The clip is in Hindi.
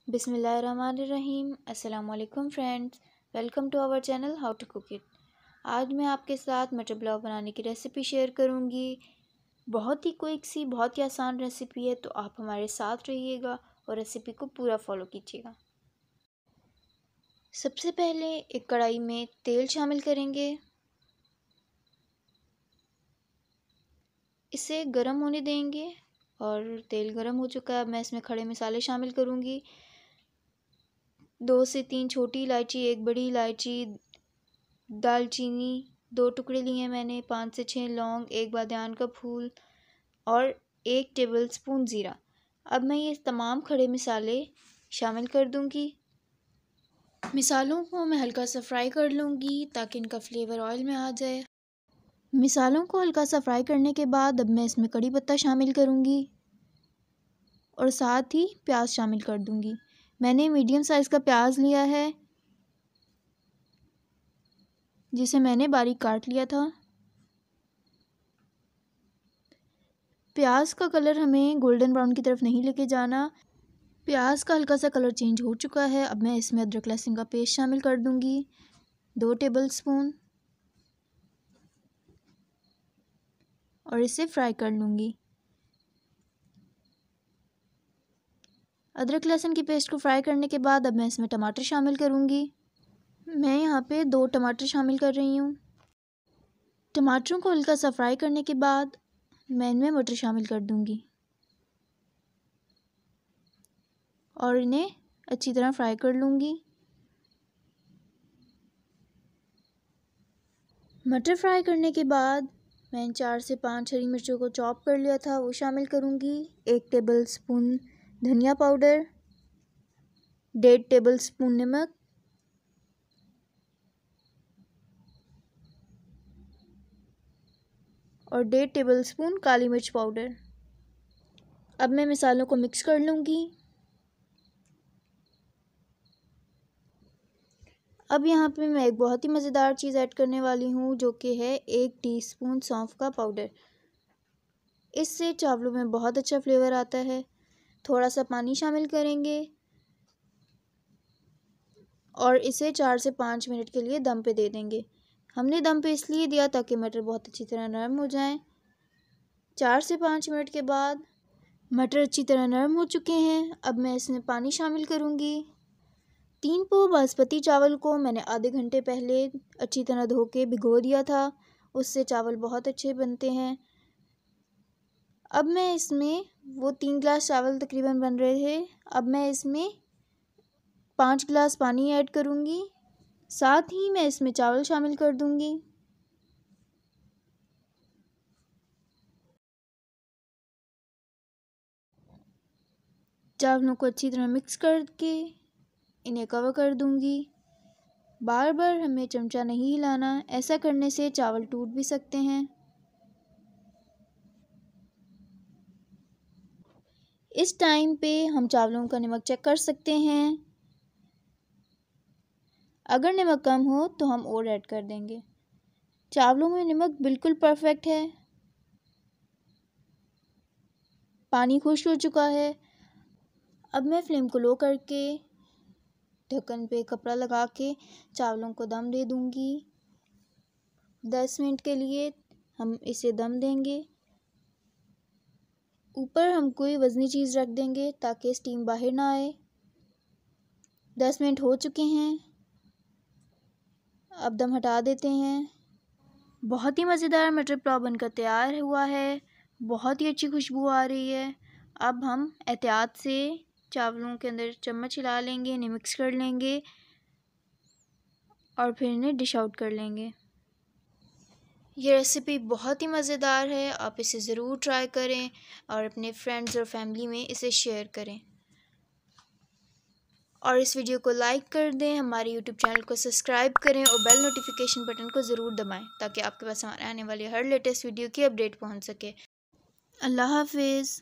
बिस्मिल्लाहिर्रहमानिर्रहीम। अस्सलाम वालेकुम friends, welcome to our channel how to cook it. आज मैं आपके साथ मटर पुलाव बनाने की रेसिपी शेयर करूंगी। बहुत ही क्विक सी, बहुत ही आसान रेसिपी है, तो आप हमारे साथ रहिएगा और रेसिपी को पूरा फॉलो कीजिएगा। सबसे पहले एक कढ़ाई में तेल शामिल करेंगे, इसे गर्म होने देंगे। और तेल गर्म हो चुका है, अब मैं इसमें खड़े मसाले शामिल करूंगी। 2 से 3 छोटी इलायची, 1 बड़ी इलायची, दालचीनी 2 टुकड़े लिए हैं मैंने, 5 से 6 लौंग, 1 बादियान का फूल और 1 टेबलस्पून ज़ीरा। अब मैं ये तमाम खड़े मसाले शामिल कर दूंगी। मसालों को मैं हल्का सा फ्राई कर लूँगी ताकि इनका फ्लेवर ऑयल में आ जाए। मसालों को हल्का सा फ्राई करने के बाद अब मैं इसमें कड़ी पत्ता शामिल करूँगी और साथ ही प्याज शामिल कर दूँगी। मैंने मीडियम साइज़ का प्याज लिया है जिसे मैंने बारीक काट लिया था। प्याज का कलर हमें गोल्डन ब्राउन की तरफ नहीं लेके जाना। प्याज का हल्का सा कलर चेंज हो चुका है, अब मैं इसमें अदरक लहसुन का पेस्ट शामिल कर दूंगी, 2 टेबलस्पून, और इसे फ्राई कर लूँगी। अदरक लहसुन की पेस्ट को फ्राई करने के बाद अब मैं इसमें टमाटर शामिल करूँगी। मैं यहाँ पे 2 टमाटर शामिल कर रही हूँ। टमाटरों को हल्का सा फ्राई करने के बाद मैं इनमें मटर शामिल कर दूँगी और इन्हें अच्छी तरह फ्राई कर लूँगी। मटर फ्राई करने के बाद मैंने 4 से 5 हरी मिर्चों को चॉप कर लिया था, वो शामिल करूँगी। 1 टेबलस्पून धनिया पाउडर, 1.5 टेबलस्पून नमक और 1.5 टेबलस्पून काली मिर्च पाउडर। अब मैं मसालों को मिक्स कर लूँगी। अब यहाँ पे मैं एक बहुत ही मज़ेदार चीज़ ऐड करने वाली हूँ जो कि है 1 टीस्पून सौंफ का पाउडर। इससे चावलों में बहुत अच्छा फ्लेवर आता है। थोड़ा सा पानी शामिल करेंगे और इसे 4 से 5 मिनट के लिए दम पे दे देंगे। हमने दम पे इसलिए दिया ताकि मटर बहुत अच्छी तरह नरम हो जाएं। 4 से 5 मिनट के बाद मटर अच्छी तरह नरम हो चुके हैं। अब मैं इसमें पानी शामिल करूँगी। 3 पो बासमती चावल को मैंने आधे घंटे पहले अच्छी तरह धो के भिगो दिया था, उससे चावल बहुत अच्छे बनते हैं। अब मैं इसमें, वो 3 गिलास चावल तकरीबन बन रहे थे, अब मैं इसमें 5 गिलास पानी ऐड करूँगी। साथ ही मैं इसमें चावल शामिल कर दूँगी। चावलों को अच्छी तरह मिक्स करके इन्हें कवर कर दूँगी। बार बार हमें चमचा नहीं हिलाना, ऐसा करने से चावल टूट भी सकते हैं। इस टाइम पे हम चावलों का नमक चेक कर सकते हैं। अगर नमक कम हो तो हम और ऐड कर देंगे। चावलों में नमक बिल्कुल परफेक्ट है। पानी खुश्क हो चुका है। अब मैं फ्लेम को लो करके ढक्कन पे कपड़ा लगा के चावलों को दम दे दूँगी। 10 मिनट के लिए हम इसे दम देंगे। ऊपर हम कोई वज़नी चीज़ रख देंगे ताकि स्टीम बाहर ना आए। 10 मिनट हो चुके हैं, अब दम हटा देते हैं। बहुत ही मज़ेदार मटर पुलाव बनकर तैयार हुआ है। बहुत ही अच्छी खुशबू आ रही है। अब हम एहतियात से चावलों के अंदर चम्मच हिला लेंगे, इन्हें मिक्स कर लेंगे और फिर इन्हें डिश आउट कर लेंगे। ये रेसिपी बहुत ही मज़ेदार है, आप इसे ज़रूर ट्राई करें और अपने फ्रेंड्स और फैमिली में इसे शेयर करें। और इस वीडियो को लाइक कर दें, हमारे यूट्यूब चैनल को सब्सक्राइब करें और बेल नोटिफिकेशन बटन को ज़रूर दबाएं ताकि आपके पास हमारे आने वाली हर लेटेस्ट वीडियो की अपडेट पहुंच सके। अल्लाह हाफिज़।